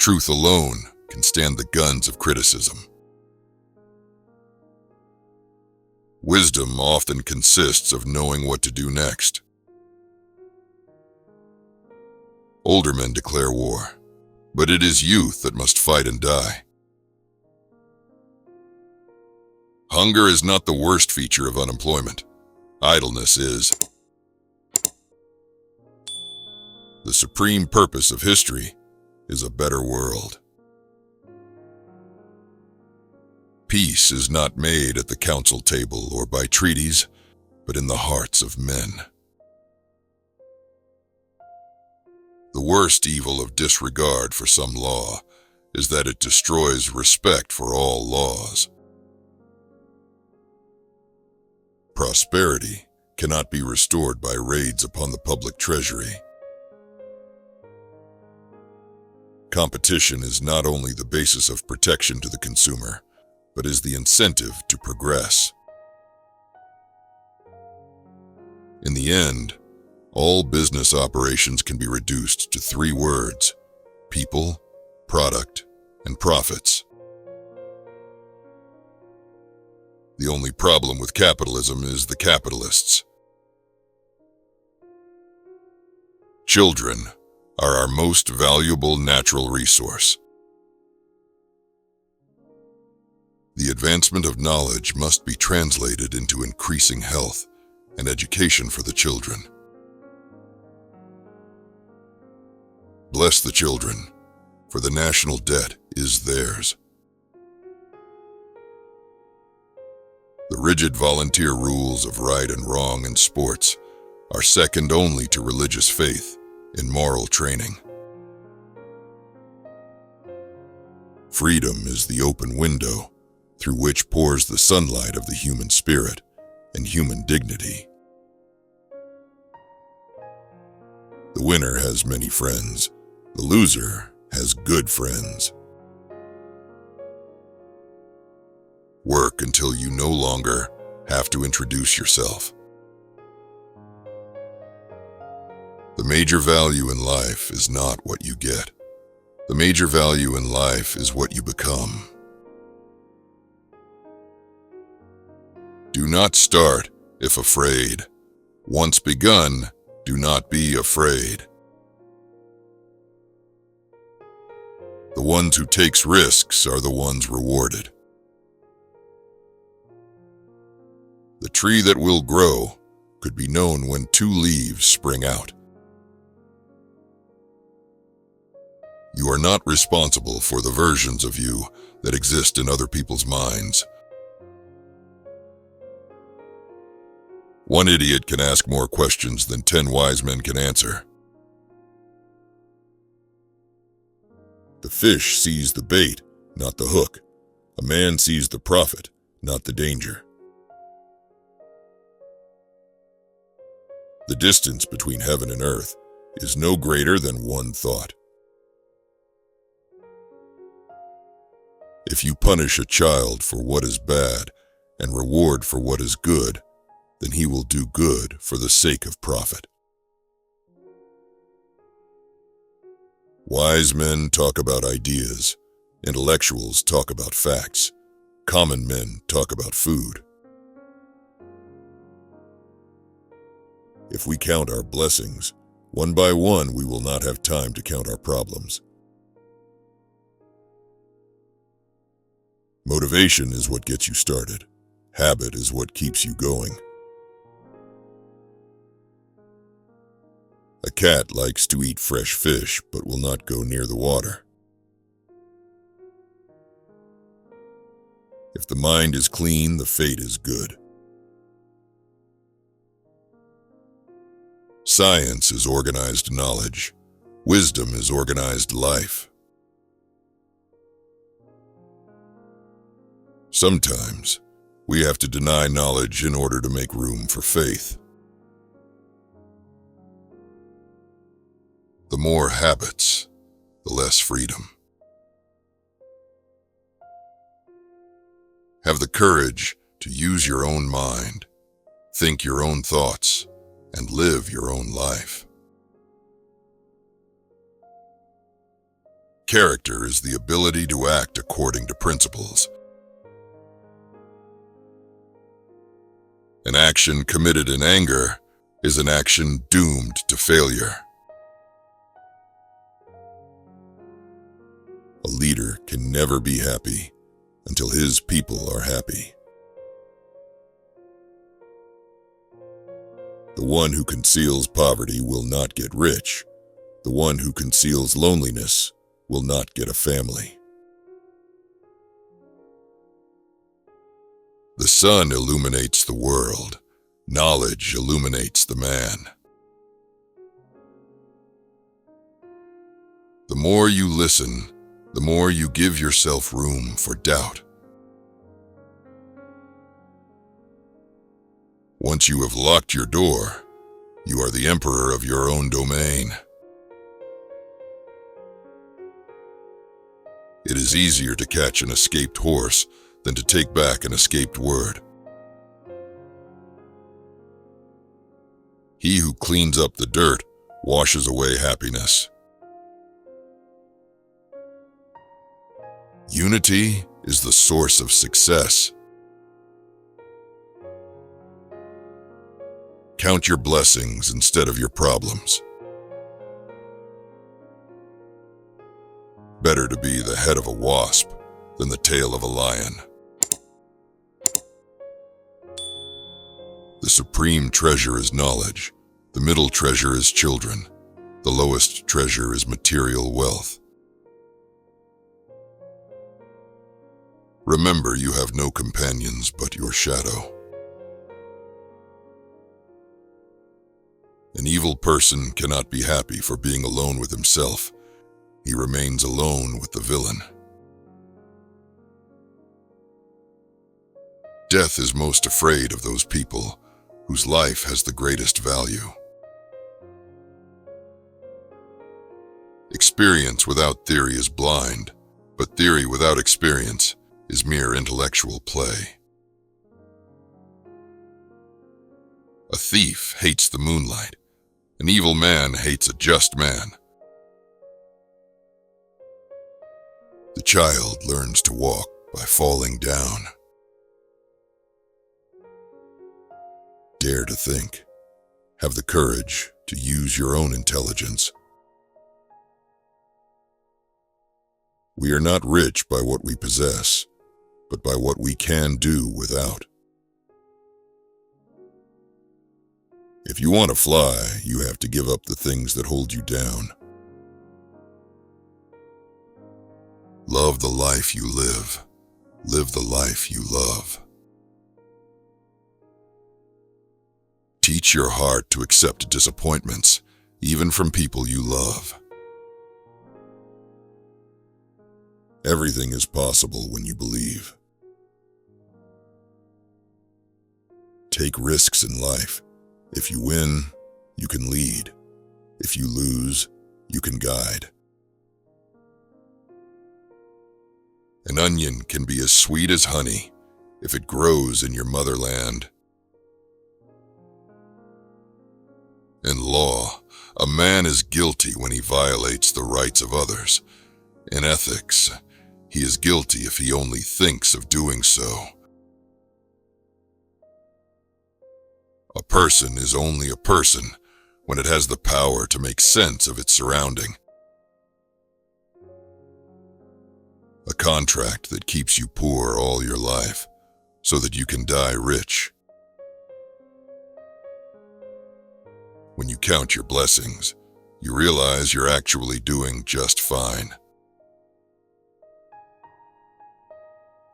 Truth alone can stand the guns of criticism. Wisdom often consists of knowing what to do next. Older men declare war, but it is youth that must fight and die. Hunger is not the worst feature of unemployment. Idleness is. The supreme purpose of history is a better world. Peace is not made at the council table or by treaties, but in the hearts of men. The worst evil of disregard for some law is that it destroys respect for all laws. Prosperity cannot be restored by raids upon the public treasury. Competition is not only the basis of protection to the consumer, but is the incentive to progress. In the end, all business operations can be reduced to 3 words: people, product, and profits. The only problem with capitalism is the capitalists. Children are our most valuable natural resource. The advancement of knowledge must be translated into increasing health and education for the children. Bless the children, for the national debt is theirs. The rigid volunteer rules of right and wrong in sports are second only to religious faith in moral training. Freedom is the open window through which pours the sunlight of the human spirit and human dignity. The winner has many friends. The loser has good friends. Work until you no longer have to introduce yourself. The major value in life is not what you get. The major value in life is what you become. Do not start if afraid. Once begun, do not be afraid. The ones who takes risks are the ones rewarded. The tree that will grow could be known when 2 leaves spring out. You are not responsible for the versions of you that exist in other people's minds. One idiot can ask more questions than 10 wise men can answer. The fish sees the bait, not the hook. A man sees the profit, not the danger. The distance between heaven and earth is no greater than one thought. If you punish a child for what is bad and reward for what is good, then he will do good for the sake of profit. Wise men talk about ideas, intellectuals talk about facts, common men talk about food. If we count our blessings, one by one, we will not have time to count our problems. Motivation is what gets you started. Habit is what keeps you going. A cat likes to eat fresh fish, but will not go near the water. If the mind is clean, the fate is good. Science is organized knowledge. Wisdom is organized life. Sometimes, we have to deny knowledge in order to make room for faith. The more habits, the less freedom. Have the courage to use your own mind, think your own thoughts, and live your own life. Character is the ability to act according to principles. An action committed in anger is an action doomed to failure. A leader can never be happy until his people are happy. The one who conceals poverty will not get rich. The one who conceals loneliness will not get a family. The sun illuminates the world. Knowledge illuminates the man. The more you listen, the more you give yourself room for doubt. Once you have locked your door, you are the emperor of your own domain. It is easier to catch an escaped horse than to take back an escaped word. He who cleans up the dirt washes away happiness. Unity is the source of success. Count your blessings instead of your problems. Better to be the head of a wasp than the tail of a lion. The supreme treasure is knowledge. The middle treasure is children. The lowest treasure is material wealth. Remember, you have no companions but your shadow. An evil person cannot be happy for being alone with himself. He remains alone with the villain. Death is most afraid of those people whose life has the greatest value. Experience without theory is blind, but theory without experience is mere intellectual play. A thief hates the moonlight. An evil man hates a just man. The child learns to walk by falling down. Dare to think. Have the courage to use your own intelligence. We are not rich by what we possess, but by what we can do without. If you want to fly, you have to give up the things that hold you down. Love the life you live. Live the life you love. Teach your heart to accept disappointments, even from people you love. Everything is possible when you believe. Take risks in life. If you win, you can lead. If you lose, you can guide. An onion can be as sweet as honey if it grows in your motherland. In law, a man is guilty when he violates the rights of others. In ethics, he is guilty if he only thinks of doing so. A person is only a person when it has the power to make sense of its surrounding. A contract that keeps you poor all your life so that you can die rich. When you count your blessings, you realize you're actually doing just fine.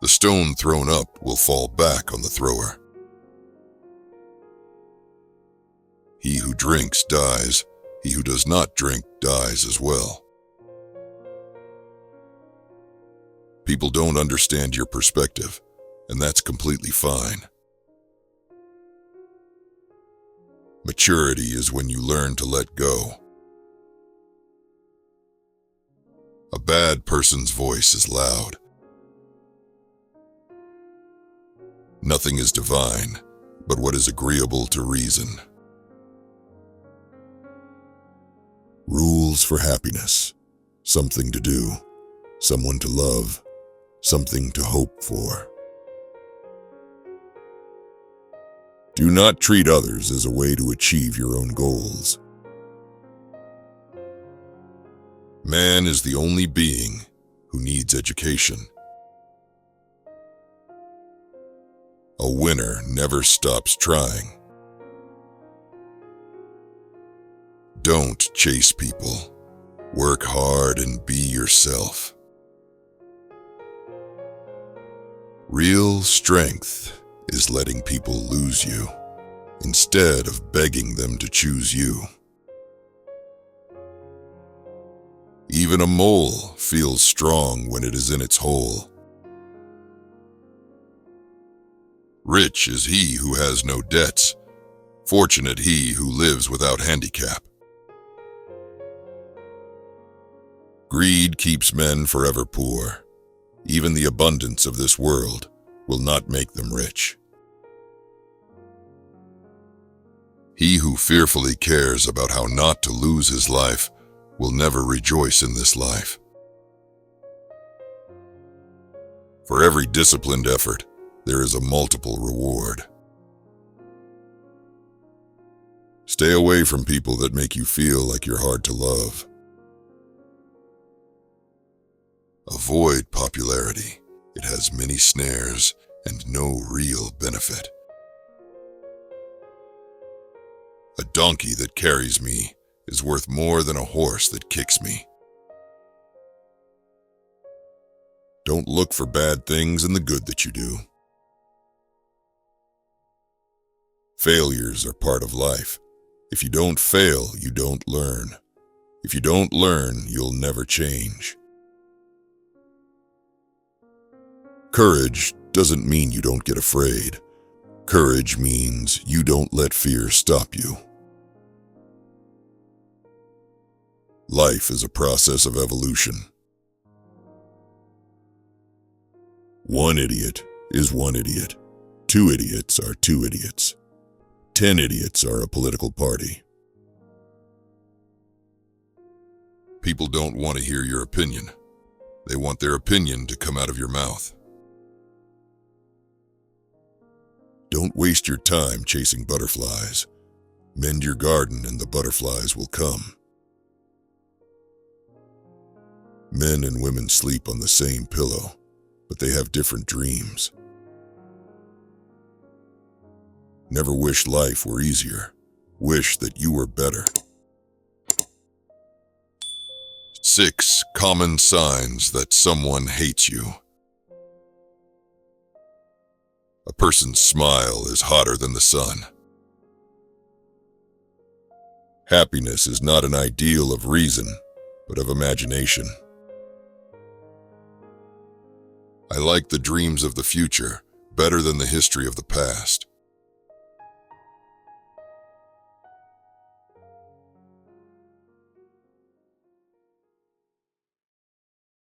The stone thrown up will fall back on the thrower. He who drinks dies. He who does not drink dies as well. People don't understand your perspective, and that's completely fine. Maturity is when you learn to let go. A bad person's voice is loud. Nothing is divine, but what is agreeable to reason. Rules for happiness. Something to do. someone to love, something to hope for. Do not treat others as a way to achieve your own goals. Man is the only being who needs education. A winner never stops trying. Don't chase people. Work hard and be yourself. Real strength is letting people lose you instead of begging them to choose you. Even a mole feels strong when it is in its hole. Rich is he who has no debts, fortunate he who lives without handicap. Greed keeps men forever poor. Even the abundance of this world will not make them rich. He who fearfully cares about how not to lose his life will never rejoice in this life. For every disciplined effort, there is a multiple reward. Stay away from people that make you feel like you're hard to love. Avoid popularity. It has many snares and no real benefit. A donkey that carries me is worth more than a horse that kicks me. Don't look for bad things in the good that you do. Failures are part of life. If you don't fail, you don't learn. If you don't learn, you'll never change. Courage doesn't mean you don't get afraid. Courage means you don't let fear stop you. Life is a process of evolution. One idiot is one idiot. 2 idiots are 2 idiots. 10 idiots are a political party. People don't want to hear your opinion. They want their opinion to come out of your mouth. Don't waste your time chasing butterflies. Mend your garden and the butterflies will come. Men and women sleep on the same pillow, but they have different dreams. Never wish life were easier. Wish that you were better. 6 common signs that someone hates you. A person's smile is hotter than the sun. Happiness is not an ideal of reason, but of imagination. I like the dreams of the future better than the history of the past.